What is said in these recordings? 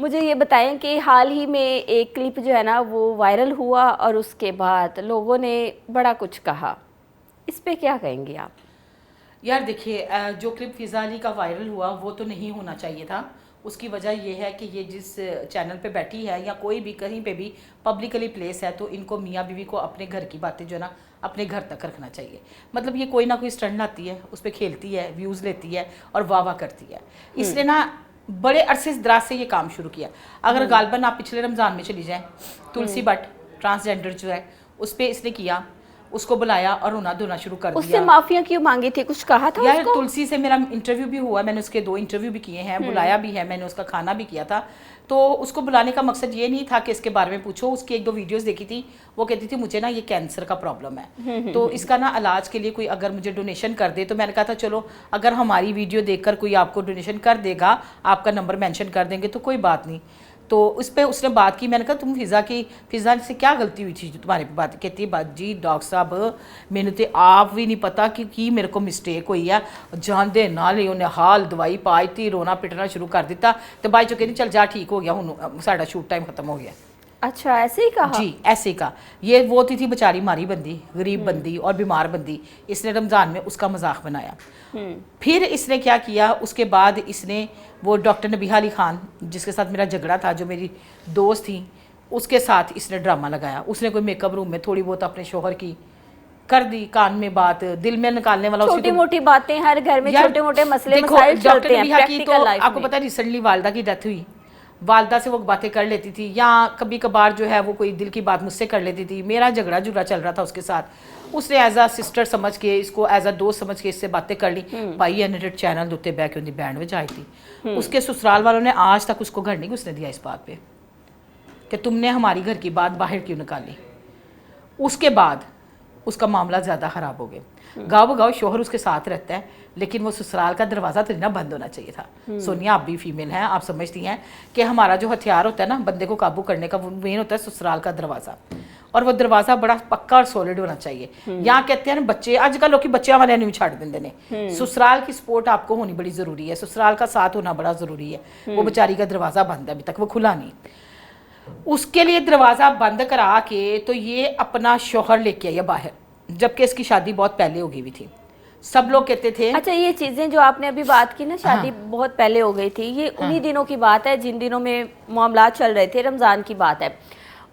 مجھے یہ بتائیں کہ حال ہی میں ایک کلپ جو ہے نا وہ وائرل ہوا اور اس کے بعد لوگوں نے بڑا کچھ کہا، اس پہ کیا کہیں گے آپ؟ یار دیکھیے، جو کلپ فضا علی کا وائرل ہوا وہ تو نہیں ہونا چاہیے تھا. اس کی وجہ یہ ہے کہ یہ جس چینل پہ بیٹھی ہے یا کوئی بھی کہیں پہ بھی پبلکلی پلیس ہے تو ان کو میاں بیوی کو اپنے گھر کی باتیں جو ہے نا اپنے گھر تک رکھنا چاہیے. مطلب یہ کوئی نہ کوئی اسٹنٹ لاتی ہے، اس پہ کھیلتی ہے، ویوز لیتی ہے اور واہ واہ کرتی ہے. اس نے نا بڑے عرصے دراز سے یہ کام شروع کیا. اگر غالباً آپ پچھلے رمضان میں چلی جائیں، تلسی بٹ ٹرانسجینڈر جو ہے اس پہ اس نے کیا، اس کو بلایا اور رونا دھونا شروع کر دیا. اس سے معافیاں کیوں مانگی تھی؟ کچھ کہا تھا یار اس کو؟ تلسی سے میرا انٹرویو بھی ہوا، میں نے اس کے 2 انٹرویو بھی کیے ہیں، بلایا بھی ہے، میں نے اس کا کھانا بھی کیا تھا. تو اس کو بلانے کا مقصد یہ نہیں تھا کہ اس کے بارے میں پوچھو. اس کی 1-2 ویڈیوز دیکھی تھی، وہ کہتی تھی مجھے نا یہ کینسر کا پرابلم ہے، تو اس کا نا علاج کے لیے کوئی اگر مجھے ڈونیشن کر دے. تو میں نے کہا تھا چلو اگر ہماری ویڈیو دیکھ کر کوئی آپ کو ڈونیشن کر دے گا، آپ کا نمبر مینشن کر دیں گے تو کوئی بات نہیں. تو اس پہ اس نے بات کی. میں نے کہا تم فضا سے کیا غلطی ہوئی تھی جو تمہارے پہ بات کہتی ہے؟ بات جی ڈاکٹر صاحب مینوں تے آپ بھی نہیں پتا کہ کی میرے کو مسٹیک ہوئی ہے. جان دے نال ہی انہیں حال دوائی پائی تھی، رونا پٹنا شروع کر دیتا. تو بائی جو کہتی چل جا ٹھیک ہو گیا، ہوں ساڈا شوٹ ٹائم ختم ہو گیا. اچھا ایسے ہی کہا؟ جی ایسے کا. یہ وہ تھی بیچاری ماری بندی، غریب بندی اور بیمار بندی. اس نے رمضان میں اس کا مذاق بنایا. پھر اس نے کیا کیا، اس کے بعد اس نے وہ ڈاکٹر نبیہہ علی خان جس کے ساتھ میرا جھگڑا تھا، جو میری دوست تھیں، اس کے ساتھ اس نے ڈرامہ لگایا. اس نے کوئی میک اپ روم میں تھوڑی بہت اپنے شوہر کی کر دی، کان میں بات، دل میں نکالنے والا. چھوٹی موٹی باتیں، ہر گھر میں چھوٹے موٹے مسئلے مسائل چلتے ہیں پریکٹیکل لائف میں. آپ کو پتہ ہے ریسنٹلی والدہ کی ڈیتھ ہوئی، والدہ سے وہ باتیں کر لیتی تھی، یا کبھی کبھار جو ہے وہ کوئی دل کی بات مجھ سے کر لیتی تھی. میرا جھگڑا چل رہا تھا اس کے ساتھ. اس نے ایز اے سسٹر سمجھ کے، اس کو ایز اے دوست سمجھ کے اس سے باتیں کر لی. بھائی اینڈیڈ چینل دوتے بہ کے اندی بینڈ وچ آئی تھی. اس کے سسرال والوں نے آج تک اس کو گھر نہیں گھسنے دیا اس بات پہ کہ تم نے ہماری گھر کی بات باہر کیوں نکالی. اس کے بعد اس کا معاملہ زیادہ خراب ہو گیا. گاؤ شوہر اس کے ساتھ رہتا ہے، لیکن وہ سسرال کا دروازہ تو نہ بند ہونا چاہیے تھا. سونیا آپ بھی فیمیل ہیں، آپ سمجھتی ہیں کہ ہمارا جو ہتھیار ہوتا ہے نا بندے کو قابو کرنے کا، وہ مین ہوتا ہے سسرال کا دروازہ. اور وہ دروازہ بڑا پکا اور سولڈ ہونا چاہیے. یہاں کہتے ہیں نا بچے، آج کل لوگ بچیاں والے نہیں چھاڑ دیں نے. سسرال کی سپورٹ آپ کو ہونی بڑی ضروری ہے، سسرال کا ساتھ ہونا بڑا ضروری ہے. وہ بیچاری کا دروازہ بند ہے، ابھی تک وہ کھلا نہیں. اس کے لیے دروازہ بند کرا کے تو یہ اپنا شوہر لے کے آیا باہر، جبکہ اس کی شادی بہت پہلے ہو گئی ہوئی تھی. سب لوگ کہتے تھے. اچھا یہ چیزیں جو آپ نے ابھی بات کی نا، شادی بہت پہلے ہو گئی تھی، یہ انہی دنوں کی بات ہے جن دنوں میں معاملات چل رہے تھے، رمضان کی بات ہے.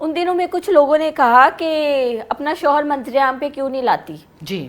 ان دنوں میں کچھ لوگوں نے کہا کہ اپنا شوہر منظر عام پہ کیوں نہیں لاتی. جی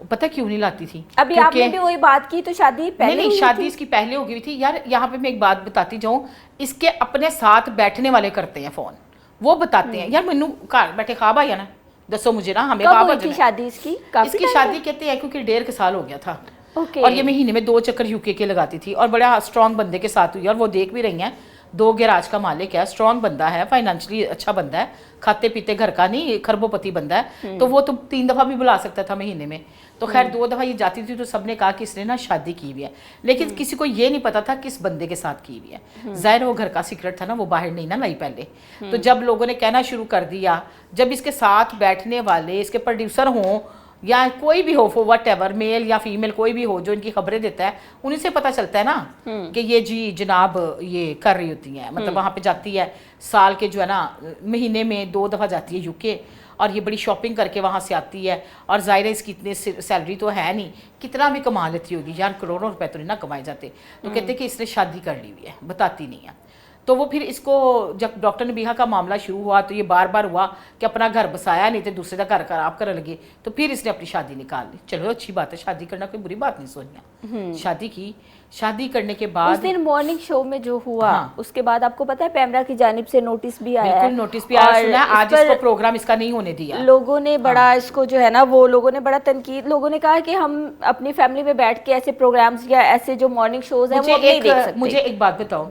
پتہ کیوں نہیں لاتی تھی؟ ابھی آپ نے بھی وہی بات کی تو شادی پہلے نہیں، شادی اس کی پہلے ہو گئی تھی. یار یہاں پہ میں ایک بات بتاتی جاؤں، اس کے اپنے ساتھ بیٹھنے والے کرتے ہیں فون، وہ بتاتے ہیں. یار مینوں گھر بیٹھے خواب آیا نا، دسو مجھے نا، ہمیں خواب ہوئی تھی شادی اس کی؟ اس کی شادی کہتے ہیں کیونکہ 1.5 سال ہو گیا تھا. اور یہ مہینے میں 2 چکر UK کے لگاتی تھی، اور بڑا اسٹرانگ بندے کے ساتھ ہوئی. اور وہ دیکھ بھی رہی ہیں، 2 گیراج کا مالک ہے، اسٹرانگ بندہ ہے، فائنینشلی اچھا بندہ ہے، کھاتے پیتے گھر کا نہیں، کھربوں پتی بندہ ہے. تو وہ تو 3 دفعہ بھی بلا سکتا تھا مہینے میں. تو خیر 2 دفعہ یہ جاتی تھی تو سب نے کہا کہ اس نے نا شادی کی ہوئی ہے، لیکن کسی کو یہ نہیں پتا تھا کس بندے کے ساتھ کی ہوئی ہے. ظاہر وہ گھر کا سیکرٹ تھا نا، وہ باہر نہیں نا لائی پہلے. تو جب لوگوں نے کہنا شروع کر دیا، جب اس کے ساتھ بیٹھنے والے، اس کے پروڈیوسر ہوں یا کوئی بھی ہو، واٹ ایور، میل یا فیمیل کوئی بھی ہو جو ان کی خبریں دیتا ہے، انہیں سے پتہ چلتا ہے نا کہ یہ جی جناب یہ کر رہی ہوتی ہیں. مطلب وہاں پہ جاتی ہے سال کے جو ہے نا مہینے میں 2 دفعہ جاتی ہے UK، اور یہ بڑی شاپنگ کر کے وہاں سے آتی ہے. اور ظاہر ہے اس کی اتنی سیلری تو ہے نہیں، کتنا بھی کما لیتی ہوگی یار، کروڑوں روپے تو نہیں نہ کمائے جاتے. تو کہتے کہ اس نے شادی کر لی ہوئی ہے، بتاتی نہیں ہے. تو وہ پھر اس کو جب ڈاکٹر نبیہہ کا معاملہ شروع ہوا تو یہ بار بار ہوا کہ اپنا گھر بسایا نہیں تو دوسرے کا گھر خراب کرنے لگے. تو پھر اس نے اپنی شادی نکال لی. چلو اچھی بات ہے، شادی کرنا کوئی بری بات نہیں. سونیا شادی کی، شادی کرنے کے بعد اس دن مارننگ شو میں جو ہوا اس کے بعد آپ کو پتا ہے پیمرا کی جانب سے نوٹس بھی آیا ہے. بالکل نوٹس بھی آیا. سنا آج اس کو پروگرام اس کا نہیں ہونے دیا. لوگوں نے بڑا اس کو جو ہے نا، وہ لوگوں نے بڑا تنقید، لوگوں نے کہا کہ ہم اپنی فیملی میں بیٹھ کے ایسے پروگرامز یا ایسے جو مارننگ شوز ہیں وہ نہیں دیکھ سکتے. مجھے ایک بات بتاؤ،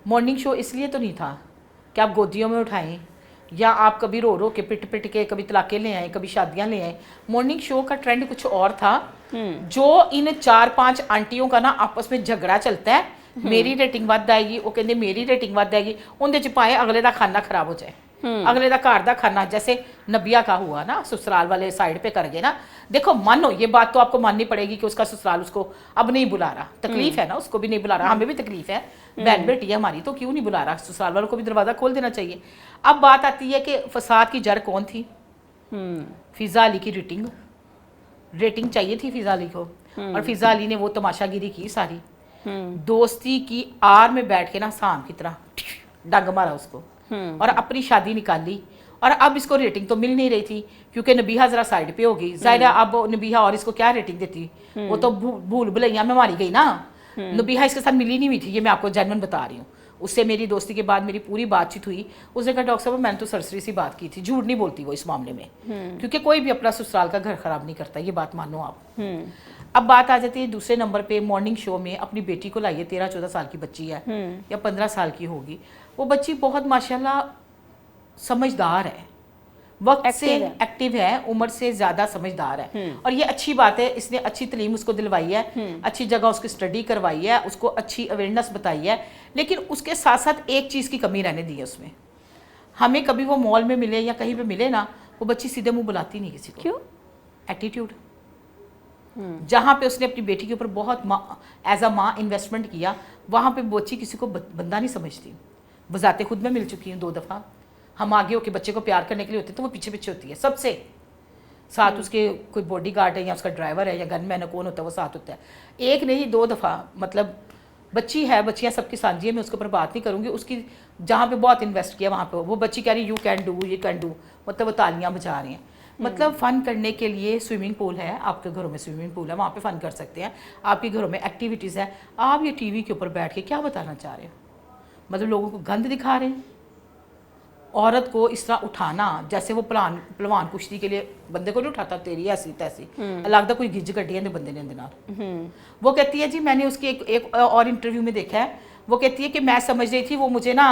مارننگ شو اس لیے تو نہیں تھا کہ آپ گودیوں میں اٹھائیں یا آپ کبھی رو رو کے پٹ پٹ کے کبھی طلاقیں لے آئیں، کبھی شادیاں لے آئیں. مارننگ شو کا ٹرینڈ کچھ اور تھا. جو ان 4-5 آنٹیوں کا نا آپس میں جھگڑا چلتا ہے، میری ریٹنگ ود آئے گی، وہ کہتے میری ریٹنگ ود آئے گی، اندر چ پائے اگلے دا کھانا خراب ہو جائے. اگلے دا گھر دا کھانا, جیسے نبیہ کا ہوا نا, سسرال والے سائڈ پہ کر گئے نا. دیکھو مانو یہ بات تو آپ کو ماننی پڑے گی کہ اس کا سسرال اس کو اب نہیں بلا رہا, تکلیف ہے نا, اس کو بھی نہیں بلا رہا, ہمیں بھی تکلیف ہے, بہن بیٹی ہے ہماری, تو کیوں نہیں بلا رہا, سسرال والوں کو بھی دروازہ کھول دینا چاہیے. اب بات آتی ہے کہ فساد کی جڑ کون تھی؟ فضا علی کی ریٹنگ چاہیے تھی فضا علی کو, اور فضا علی نے وہ تماشا گیری کی ساری, دوستی کی آر میں بیٹھ کے نا سام کی طرح ڈنگ مارا اس کو, اور اپنی شادی نکالی. اور اب اس کو ریٹنگ تو مل نہیں رہی تھی کیونکہ نبیہہ ذرا سائڈ پہ ہو گئی. ظاہر ہے اب نبیہہ اور اس کو کیا ریٹنگ دیتی, وہ تو بھول بھلائیاں میں ماری گئی نا. نبیہہ اس کے ساتھ ملی نہیں ہوئی تھی, یہ میں آپ کو جینوئن بتا رہی ہوں. اس سے میری دوستی کے بعد میری پوری بات چیت ہوئی. اس نے کہا ڈاکٹر صاحب میں نے تو سرسری سی بات کی تھی, جھوٹ نہیں بولتی وہ اس معاملے میں, کیونکہ کوئی بھی اپنا سسرال کا گھر خراب نہیں کرتا, یہ بات مانو آپ. اب بات آ جاتی ہے دوسرے نمبر پہ, مارننگ شو میں اپنی بیٹی کو لائیے, 13-14 سال کی بچی ہے یا 15 سال کی ہوگی. وہ بچی بہت ماشاءاللہ سمجھدار ہے, وقت سے ایکٹیو ہے, عمر سے زیادہ سمجھدار ہے, اور یہ اچھی بات ہے. اس نے اچھی تعلیم اس کو دلوائی ہے, اچھی جگہ اس کی اسٹڈی کروائی ہے, اس کو اچھی اویئرنیس بتائی ہے. لیکن اس کے ساتھ ساتھ ایک چیز کی کمی رہنے دی ہے اس میں. ہمیں کبھی وہ مال میں ملے یا کہیں پہ ملے نا, وہ بچی سیدھے منہ بلاتی نہیں کسی کو. کیوں؟ ایٹیٹیوڈ. جہاں پہ اس نے اپنی بیٹی کے اوپر بہت ایز اے ماں انویسٹمنٹ کیا, وہاں پہ بچی کسی کو بندہ نہیں سمجھتی. بذات خود میں مل چکی ہیں 2 دفعہ. ہم آگے ہو کے بچے کو پیار کرنے کے لیے ہوتے ہیں تو وہ پیچھے پیچھے ہوتی ہے سب سے ساتھ. اس کے کوئی باڈی گارڈ ہے یا اس کا ڈرائیور ہے یا گن مین ہے, کون ہوتا ہے وہ ساتھ ہوتا ہے. 1 نہیں 2 دفعہ. مطلب بچی ہے, بچیاں سب کی سانجھی ہے, میں اس کے اوپر بات نہیں کروں گی. اس کی جہاں پہ بہت انویسٹ کیا وہاں پہ وہ بچی کہہ رہی یو کین ڈو, یہ کین ڈو, مطلب وہ تالیاں بجا رہی ہیں. مطلب فن کرنے کے لیے سوئمنگ پول ہے, آپ کے گھروں میں سوئمنگ پول ہے, وہاں پہ فن کر سکتے ہیں. آپ کے گھروں میں ایکٹیویٹیز ہے. آپ یہ ٹی وی کے اوپر بیٹھ کے کیا بتانا چاہ رہے ہو؟ مطلب لوگوں کو گند دکھا رہے ہیں. عورت کو اس طرح اٹھانا جیسے وہ پلوان کشتی کے لیے بندے کو نہیں اٹھاتا, تیری ایسی تیسی الگ کوئی گج کٹی ہے بندے نے اندر. وہ کہتی ہے جی, میں نے اس کی ایک اور انٹرویو میں دیکھا ہے, وہ کہتی ہے کہ میں سمجھ رہی تھی وہ مجھے نا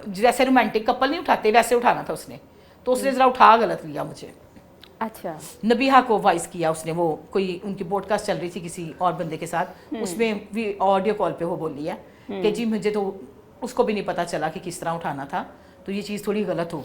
جیسے رومانٹک کپل نہیں اٹھاتے ویسے اٹھانا تھا اس نے, تو اس نے ذرا اٹھا غلط لیا مجھے. اچھا. نبیہہ کو وائس کیا اس نے, وہ کوئی ان کی پوڈ کاسٹ چل رہی تھی کسی اور بندے کے ساتھ, اس میں بھی آڈیو کال پہ وہ بولی ہے کہ جی مجھے تو اس کو بھی نہیں پتا چلا کہ کس طرح اٹھانا تھا, تو یہ چیز تھوڑی غلط ہو